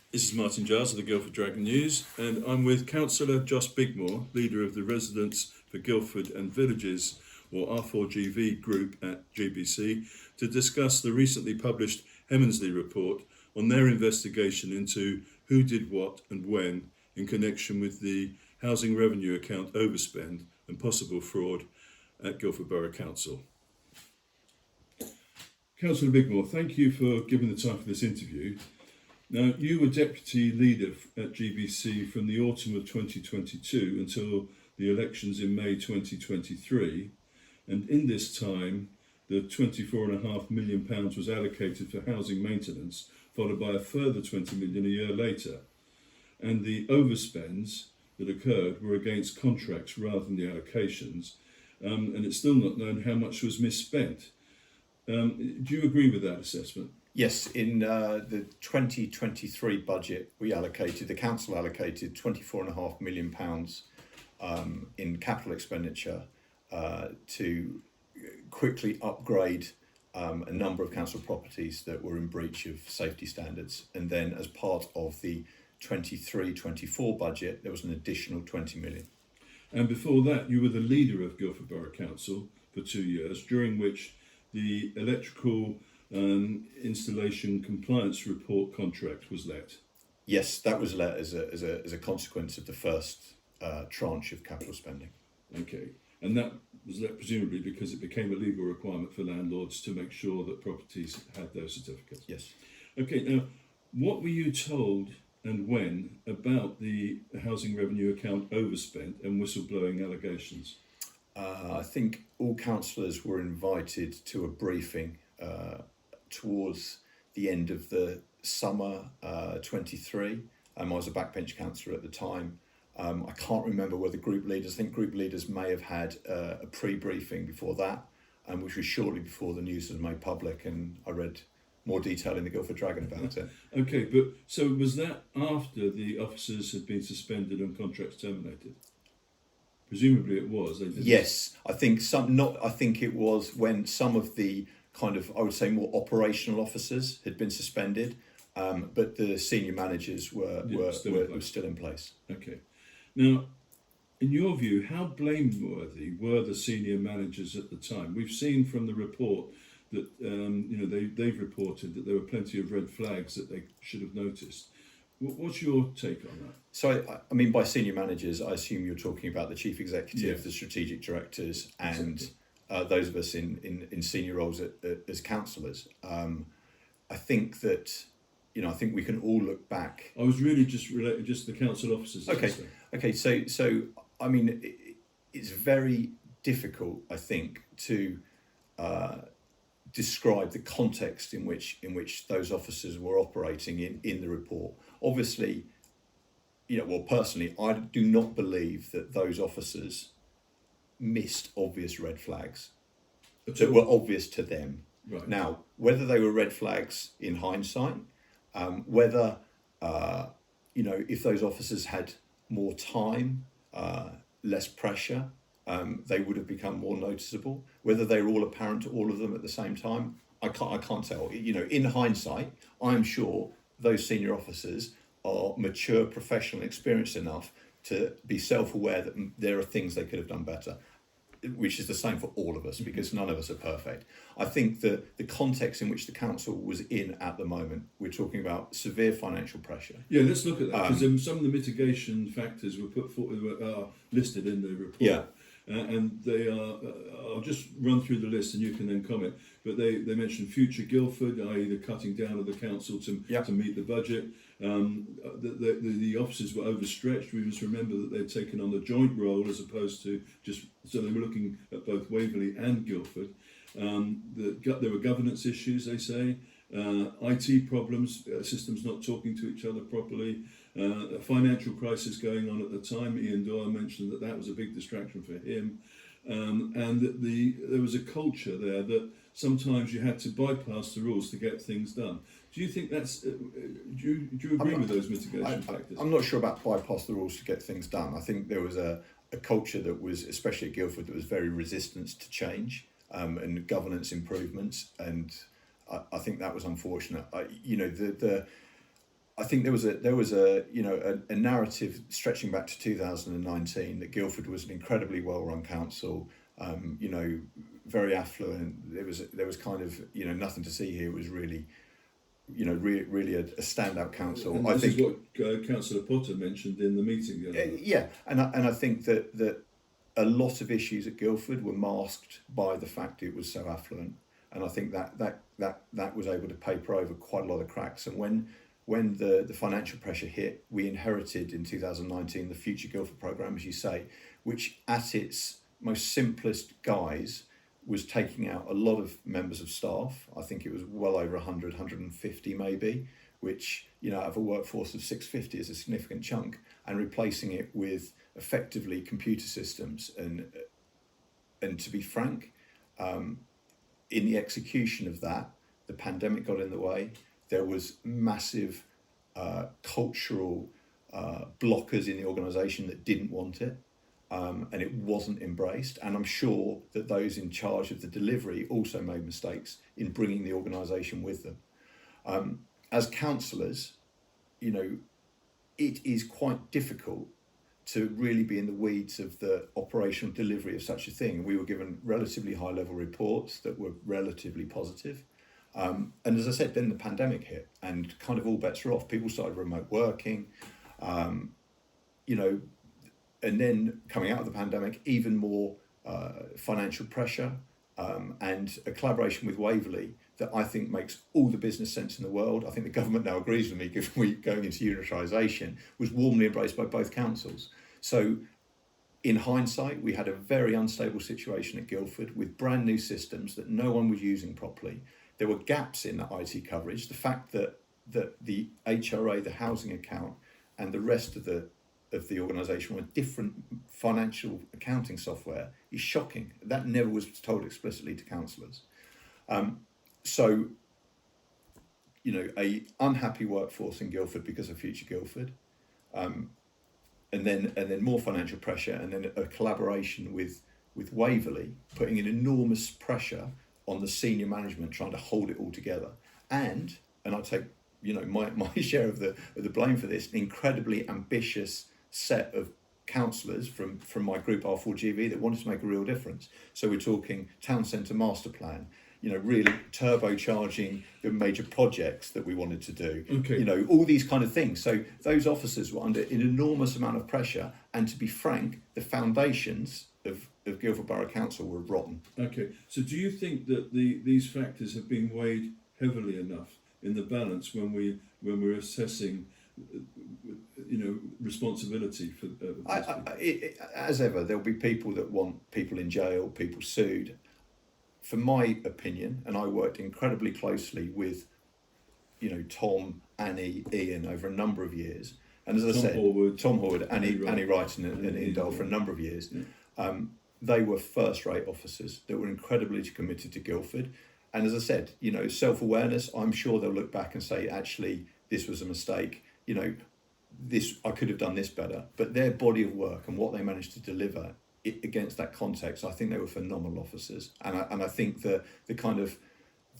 This is Martin Giles of the Guildford Dragon News, and I'm with Councillor Joss Bigmore, leader of the Residents for Guildford and Villages, or R4GV group at GBC, to discuss the recently published Hemmensley report on their investigation into who did what and when in connection with the housing revenue account overspend and possible fraud at Guildford Borough Council. Councillor Bigmore, thank you for giving the time for this interview. Now, you were deputy leader at GBC from the autumn of 2022 until the elections in May 2023, and in this time, the £24.5 million was allocated for housing maintenance, followed by a further £20 million a year later. And the overspends that occurred were against contracts rather than the allocations, and it's still not known how much was misspent. Do you agree with that assessment? Yes, in the 2023 budget, the council allocated £24.5 million in capital expenditure to quickly upgrade a number of council properties that were in breach of safety standards. And then as part of the 23-24 budget, there was an additional 20 million. And before that, you were the leader of Guildford Borough Council for 2 years, during which the electrical installation compliance report contract was let. Yes, that was let as a consequence of the first tranche of capital spending. Okay, and that was let presumably because it became a legal requirement for landlords to make sure that properties had those certificates. Yes. Okay, now, what were you told and when about the housing revenue account overspent and whistleblowing allegations? I think all councillors were invited to a briefing towards the end of the summer 23. I was a backbench councillor at the time. I can't remember whether group leaders, I think group leaders may have had a pre-briefing before that, which was shortly before the news was made public, and I read more detail in the Guildford Dragon about it. Okay, but so was that after the officers had been suspended and contracts terminated? Presumably it was. Yes, I think it was when some of the kind of, I would say, more operational officers had been suspended, but the senior managers were still in place. Okay. Now, in your view, how blameworthy were the senior managers at the time? We've seen from the report that they've reported that there were plenty of red flags that they should have noticed. What's your take on that? So, I mean, by senior managers, I assume you're talking about the chief executive, yes, the strategic directors, and exactly. Those of us in senior roles as councillors. I think that, I think we can all look back. I was really just related just the council officers. Okay. So I mean, it's very difficult, I think, to describe the context in which those officers were operating in the report. Obviously, personally, I do not believe that those officers missed obvious red flags that were obvious to them. Right. Now, whether they were red flags in hindsight, whether if those officers had more time, less pressure, they would have become more noticeable. Whether they were all apparent to all of them at the same time, I can't tell. In hindsight, I'm sure those senior officers are mature, professional, experienced enough to be self-aware that there are things they could have done better, which is the same for all of us, because none of us are perfect. I think that the context in which the council was in at the moment, we're talking about severe financial pressure. Yeah, let's look at that, because some of the mitigation factors were put forward, are listed in the report. Yeah. And they are, I'll just run through the list and you can then comment, but they mentioned future Guildford, i.e. the cutting down of the council to meet the budget. The officers were overstretched. We must remember that they'd taken on the joint role as opposed to so they were looking at both Waverley and Guildford. There were governance issues, they say, IT problems, systems not talking to each other properly, a financial crisis going on at the time. Ian Doyle mentioned that was a big distraction for him, and that there was a culture there that sometimes you had to bypass the rules to get things done. Do you think that's? Do you agree with those mitigation factors? I'm not sure about bypass the rules to get things done. I think there was a culture that was, especially at Guildford, that was very resistant to change and governance improvements, and I think that was unfortunate. I think there was a narrative stretching back to 2019 that Guildford was an incredibly well run council, very affluent. There was kind of nothing to see here. It was really really a standout council. And this is what Councillor Potter mentioned in the meeting the other night. Yeah, and I think that a lot of issues at Guildford were masked by the fact it was so affluent, and I think that was able to paper over quite a lot of cracks. And when the financial pressure hit, we inherited in 2019 the Future Guildford programme, as you say, which at its most simplest guise was taking out a lot of members of staff. I think it was well over 100, 150 maybe, which, out of a workforce of 650 is a significant chunk, and replacing it with effectively computer systems. And to be frank, in the execution of that, the pandemic got in the way. There was massive cultural blockers in the organisation that didn't want it. And it wasn't embraced, and I'm sure that those in charge of the delivery also made mistakes in bringing the organisation with them. As councillors, it is quite difficult to really be in the weeds of the operational delivery of such a thing. We were given relatively high level reports that were relatively positive. And as I said, then the pandemic hit and kind of all bets were off. People started remote working, and then coming out of the pandemic, even more financial pressure, and a collaboration with Waverley that I think makes all the business sense in the world. I think the government now agrees with me, given we going into unitarisation, was warmly embraced by both councils. So in hindsight, we had a very unstable situation at Guildford with brand new systems that no one was using properly. There were gaps in the IT coverage. The fact that the HRA, the housing account, and the rest of the organisation were different financial accounting software is shocking. That never was told explicitly to councillors. So, a unhappy workforce in Guildford because of Future Guildford, and then more financial pressure, and then a collaboration with Waverley, putting an enormous pressure on the senior management trying to hold it all together. And I take my share of the blame for this, an incredibly ambitious set of councillors from my group R4GB that wanted to make a real difference. So we're talking town centre master plan, really turbocharging the major projects that we wanted to do. Okay. All these kind of things. So those officers were under an enormous amount of pressure, and to be frank, the foundations of Guildford Borough Council were rotten. Okay, so do you think that these factors have been weighed heavily enough in the balance when we're assessing responsibility for as ever, there'll be people that want people in jail, people sued. For my opinion, and I worked incredibly closely with Tom, Annie, Ian over a number of years, and as I said, Tom Horwood, Annie Wright and Ian Dole for a number of years. They were first-rate officers that were incredibly committed to Guildford, and as I said, self-awareness, I'm sure they'll look back and say, actually, this was a mistake, I could have done this better. But their body of work and what they managed to deliver against that context, I think they were phenomenal officers. And I think the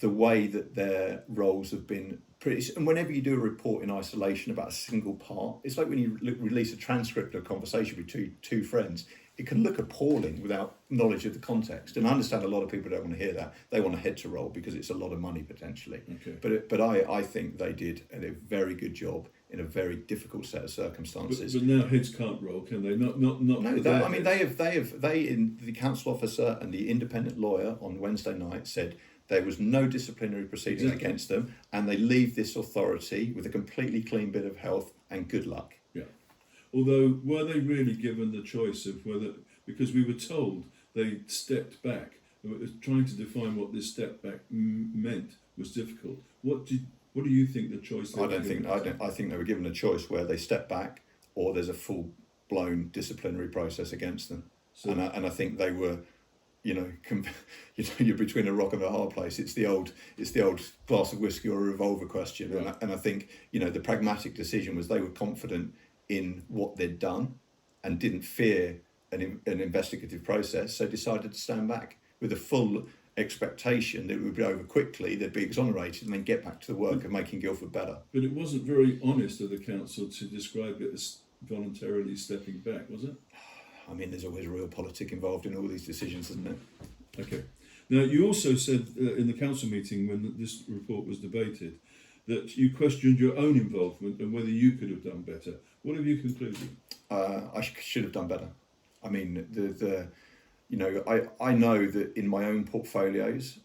way that their roles have been pretty... And whenever you do a report in isolation about a single part, it's like when you release a transcript of a conversation between two friends, it can look appalling without knowledge of the context. And I understand a lot of people don't want to hear that. They want a head to roll because it's a lot of money potentially. Okay. But I think they did a very good job in a very difficult set of circumstances. But now heads can't roll, can they? Not. No, the council officer and the independent lawyer on Wednesday night said there was no disciplinary proceedings against them, and they leave this authority with a completely clean bit of health and good luck. Yeah. Although, were they really given the choice of whether, because we were told they stepped back, trying to define what this step back meant was difficult. What do you think the choice? I think they were given a choice where they step back, or there's a full blown disciplinary process against them. So, and I think they were, you're between a rock and a hard place. It's the old glass of whiskey or a revolver question. Right. And I think the pragmatic decision was they were confident in what they'd done and didn't fear an investigative process, so decided to stand back with a full expectation that it would be over quickly, they'd be exonerated and then get back to the work of making Guildford better. But it wasn't very honest of the council to describe it as voluntarily stepping back, was it? I mean, there's always real politic involved in all these decisions, isn't there? Okay. Now, you also said in the council meeting when this report was debated that you questioned your own involvement and whether you could have done better. What have you concluded? I should have done better. I mean, I know that in my own portfolios,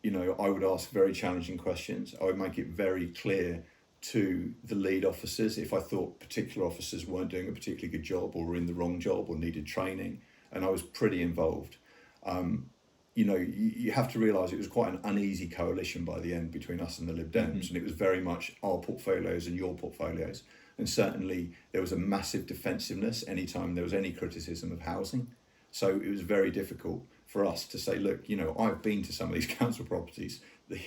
I would ask very challenging questions. I would make it very clear to the lead officers if I thought particular officers weren't doing a particularly good job or were in the wrong job or needed training, and I was pretty involved. You have to realise it was quite an uneasy coalition by the end between us and the Lib Dems, and it was very much our portfolios and your portfolios. And certainly there was a massive defensiveness anytime there was any criticism of housing. So it was very difficult for us to say, look, I've been to some of these council properties, these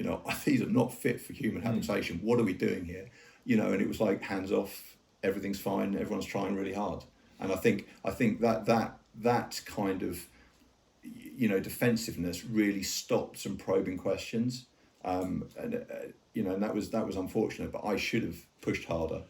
are not fit for human habitation. What are we doing here? And it was like, hands off, everything's fine, everyone's trying really hard. And I think that kind of, defensiveness really stopped some probing questions. And that was unfortunate, but I should have pushed harder.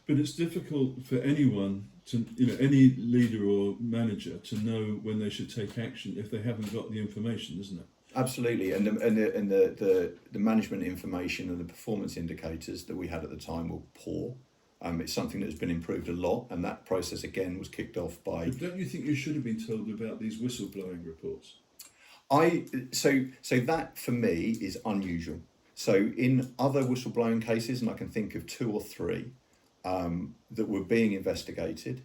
But it's difficult for anyone to, any leader or manager to know when they should take action if they haven't got the information, isn't it? Absolutely, and the management information and the performance indicators that we had at the time were poor. It's something that's been improved a lot, and that process again was kicked off by. But don't you think you should have been told about these whistleblowing reports? So that for me is unusual. So in other whistleblowing cases, and I can think of 2 or 3 that were being investigated.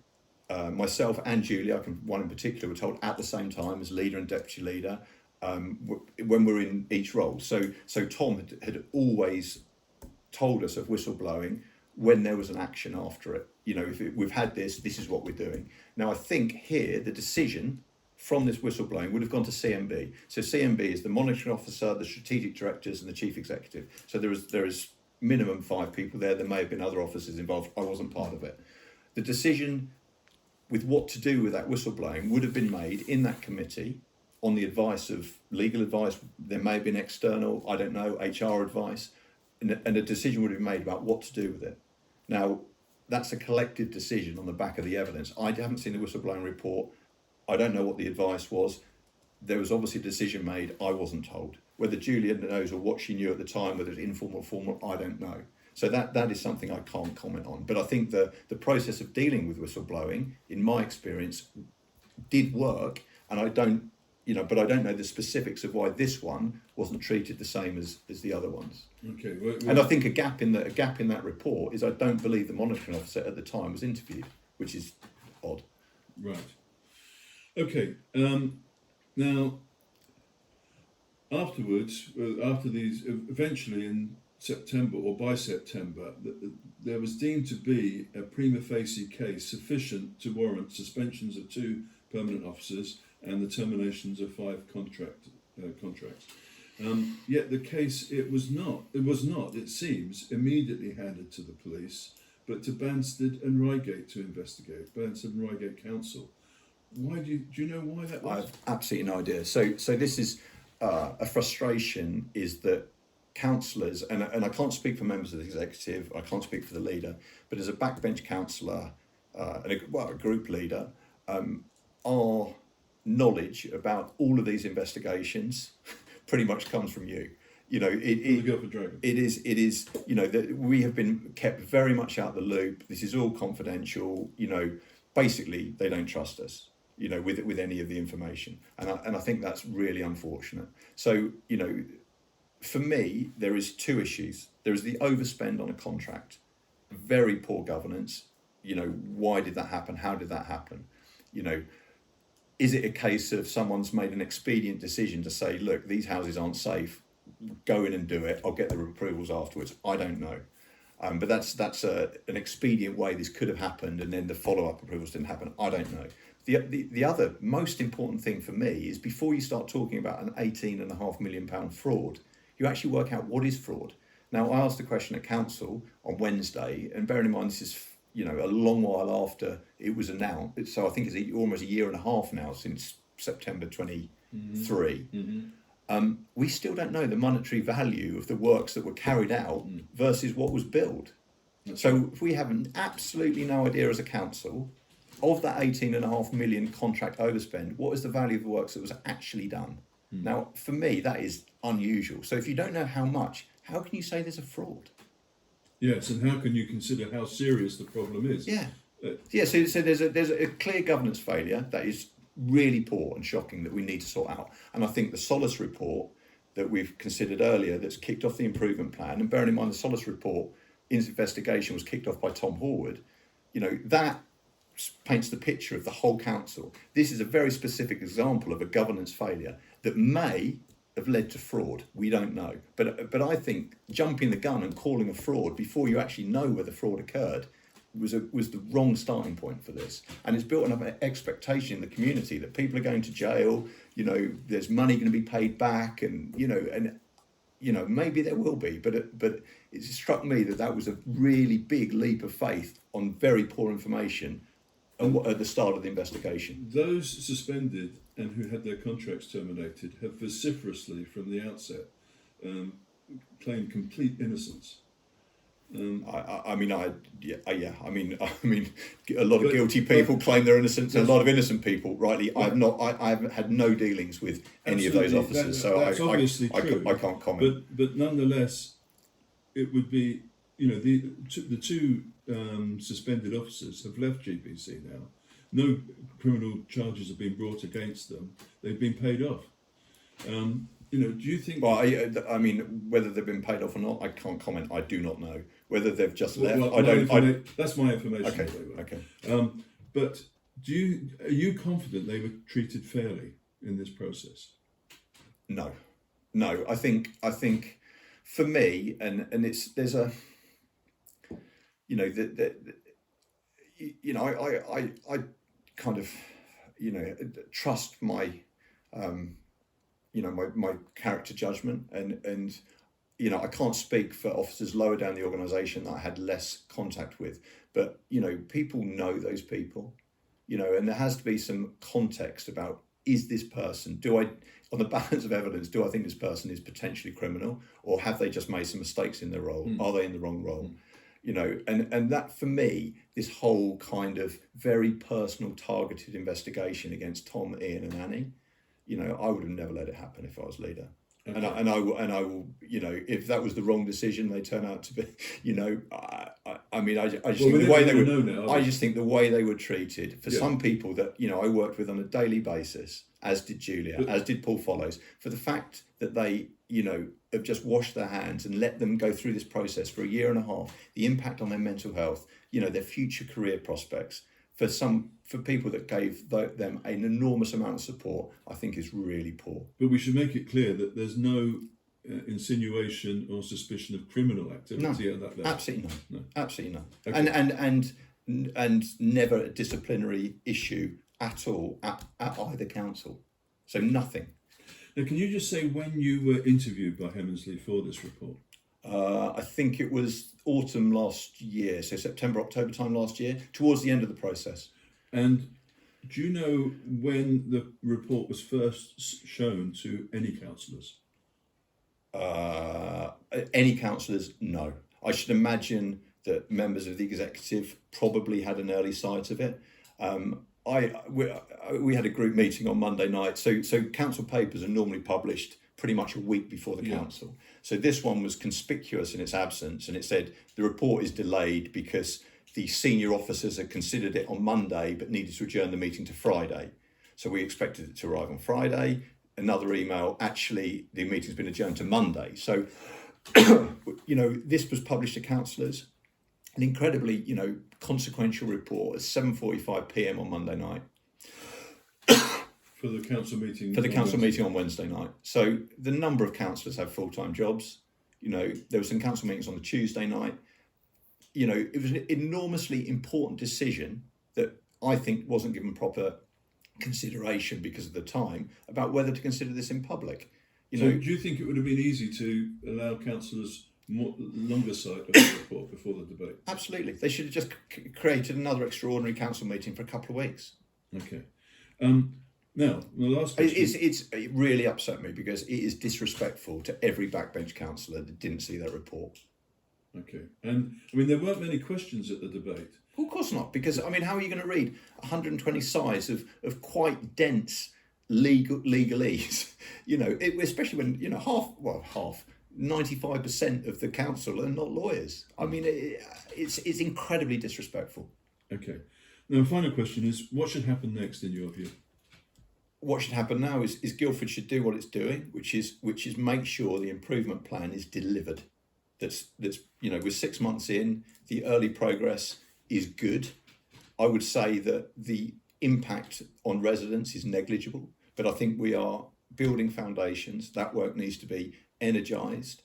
Myself and Julie, one in particular, were told at the same time as leader and deputy leader when we're in each role. So Tom had always told us of whistleblowing when there was an action after it. If we've had this is what we're doing. Now I think here the decision from this whistleblowing would have gone to CMB. So CMB is the monitoring officer, the strategic directors, and the chief executive. So there is minimum 5 people there. There may have been other officers involved. I wasn't part of it. The decision with what to do with that whistleblowing would have been made in that committee on the advice of legal advice. There may have been external, I don't know, HR advice, and a decision would have been made about what to do with it. Now, that's a collective decision on the back of the evidence. I haven't seen the whistleblowing report. I don't know what the advice was. There was obviously a decision made. I wasn't told. Whether Julia knows or what she knew at the time, whether it's informal or formal, I don't know. So that is something I can't comment on. But I think the process of dealing with whistleblowing, in my experience, did work. And I don't know the specifics of why this one wasn't treated the same as the other ones. Okay. And I think a gap in that report is I don't believe the monitoring officer at the time was interviewed, which is odd. Right. Okay. Now, afterwards, after these, eventually in September or by September, there was deemed to be a prima facie case sufficient to warrant suspensions of 2 permanent officers and the terminations of 5 contracts. Yet the case, it was not, it seems, immediately handed to the police, but to Banstead and Reigate to investigate, Banstead and Reigate Council. Why do you know why that was? I have absolutely no idea. So this is a frustration is that councillors, and I can't speak for members of the executive, I can't speak for the leader, but as a backbench councillor and a group leader, our knowledge about all of these investigations pretty much comes from you. It is. That we have been kept very much out of the loop. This is all confidential. Basically they don't trust us. With any of the information, and I think that's really unfortunate. So for me, there is 2 issues. There is the overspend on a contract, very poor governance. Why did that happen? How did that happen? Is it a case of someone's made an expedient decision to say, look, these houses aren't safe, go in and do it, I'll get the approvals afterwards? I don't know. But that's an expedient way this could have happened, and then the follow-up approvals didn't happen. I don't know. The other most important thing for me is before you start talking about an £18.5 million fraud, you actually work out what is fraud. Now, I asked the question at council on Wednesday, and bearing in mind this is a long while after it was announced, so I think it's almost a year and a half now since September 23. we still don't know the monetary value of the works that were carried out versus what was billed. So if we have absolutely no idea as a council of that 18.5 million contract overspend, what is the value of the works that was actually done? Now, for me, that is unusual. So if you don't know how much, how can you say there's a fraud? Yes, and how can you consider how serious the problem is? Yeah. So there's a clear governance failure that is really poor and shocking that we need to sort out. And I think the Solace report that we've considered earlier, that's kicked off the improvement plan, and bearing in mind the Solace report investigation was kicked off by Tom Horwood, that paints the picture of the whole council. This is a very specific example of a governance failure that may have led to fraud. We don't know, but I think jumping the gun and calling a fraud before you actually know whether fraud occurred was the wrong starting point for this, and it's built on an expectation in the community that people are going to jail. There's money going to be paid back, and maybe there will be, but it struck me that was a really big leap of faith on very poor information at the start of the investigation. Those suspended and who had their contracts terminated have vociferously from the outset claimed complete innocence. I mean, a lot of guilty people claim they're innocent. A lot of innocent people, rightly. I've had no dealings with any of those officers, that's obviously true. I can't comment. But nonetheless, it would be, the two suspended officers have left GBC now. No criminal charges have been brought against them. They've been paid off. Do you think? Well, I mean, whether they've been paid off or not, I can't comment. I do not know whether they've just left. That's my information. Okay. But are you confident they were treated fairly in this process? No. I think for me, and there's a, I kind of, trust my. My character judgment, and I can't speak for officers lower down the organisation that I had less contact with, but people know those people, and there has to be some context about, is this person, on the balance of evidence, do I think this person is potentially criminal, or have they just made some mistakes in their role? Are they in the wrong role? And that, for me, this whole kind of very personal targeted investigation against Tom, Ian and Annie, I would have never let it happen if I was leader. Okay. And I will, if that was the wrong decision, they turn out to be, I just think the way they were treated, for some people that, I worked with on a daily basis, as did Julia, as did Paul Follows, for the fact that they, have just washed their hands and let them go through this process for a year and a half, the impact on their mental health, their future career prospects, for people that gave them an enormous amount of support, I think is really poor. But we should make it clear that there's no insinuation or suspicion of criminal activity at that level. Absolutely no. Absolutely no. Okay. And never a disciplinary issue at all at either council. So nothing. Now, can you just say when you were interviewed by Hemmensley for this report? I think it was autumn last year, so September, October time last year, towards the end of the process. And do you know when the report was first shown to any councillors? Any councillors, no. I should imagine that members of the executive probably had an early sight of it. We had a group meeting on Monday night, so council papers are normally published pretty much a week before the council. So this one was conspicuous in its absence, and it said the report is delayed because the senior officers had considered it on Monday but needed to adjourn the meeting to Friday. So we expected it to arrive on Friday. Another email, actually, the meeting's been adjourned to Monday. So, this was published to councillors. An incredibly, consequential report at 7:45 p.m. on Monday night. For the council meeting? For the council meeting on Wednesday night. So the number of councillors have full-time jobs. There were some council meetings on the Tuesday night. It was an enormously important decision that I think wasn't given proper consideration because of the time about whether to consider this in public. So do you think it would have been easy to allow councillors longer sight of the report before the debate? Absolutely. They should have just created another extraordinary council meeting for a couple of weeks. Okay. Now, the last question. It really upset me because it is disrespectful to every backbench councillor that didn't see that report. Okay, and I mean there weren't many questions at the debate. Well, of course not, because I mean, how are you going to read 120 sides of quite dense legalese? You know, especially when 95% of the council are not lawyers. I mean, it's incredibly disrespectful. Okay, now final question is, what should happen next in your view? What should happen now is Guildford should do what it's doing, which is make sure the improvement plan is delivered. That's we're 6 months in, the early progress is good. I would say that the impact on residents is negligible, but I think we are building foundations. That work needs to be energised,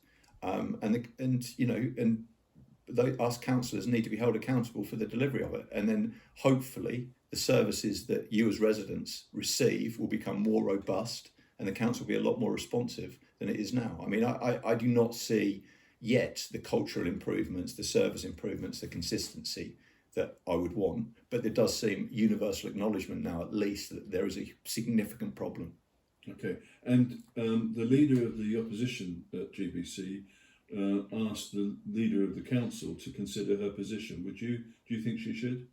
us councillors need to be held accountable for the delivery of it, and then hopefully the services that you as residents receive will become more robust, and the council will be a lot more responsive than it is now. I mean, I do not see yet the cultural improvements, the service improvements, the consistency that I would want, but there does seem universal acknowledgement now, at least, that there is a significant problem. Okay, and the leader of the opposition at GBC asked the leader of the council to consider her position. Do you think she should?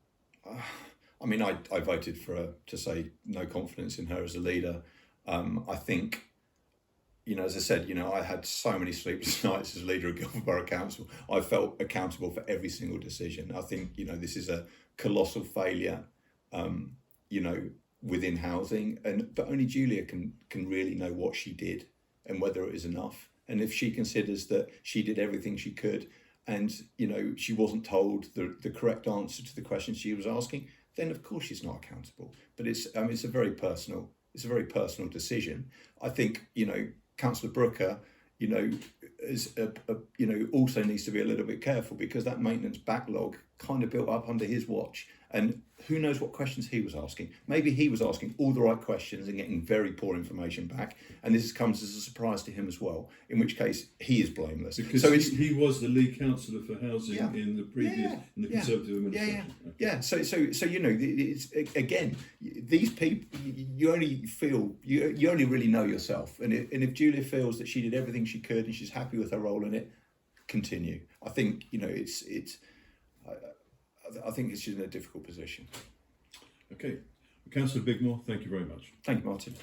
I mean, I voted for her to say no confidence in her as a leader. I think, as I said, I had so many sleepless nights as leader of Guildford Borough Council. I felt accountable for every single decision. I think, this is a colossal failure, within housing, but only Julia can really know what she did and whether it is enough. And if she considers that she did everything she could and, she wasn't told the correct answer to the questions she was asking, then of course she's not accountable. But it's a very personal decision. I think, Councillor Brooker, is also needs to be a little bit careful, because that maintenance backlog kind of built up under his watch, and who knows what questions he was asking. Maybe he was asking all the right questions and getting very poor information back, and this comes as a surprise to him as well, in which case he is blameless. Because so he was the lead councillor for housing in the previous in the Conservative administration. So it's, again, these people, you only really know yourself, and if Julia feels that she did everything she could and she's happy with her role in it, continue. I think I think she's in a difficult position. Okay, Councillor Bigmore, thank you very much. Thank you, Martin.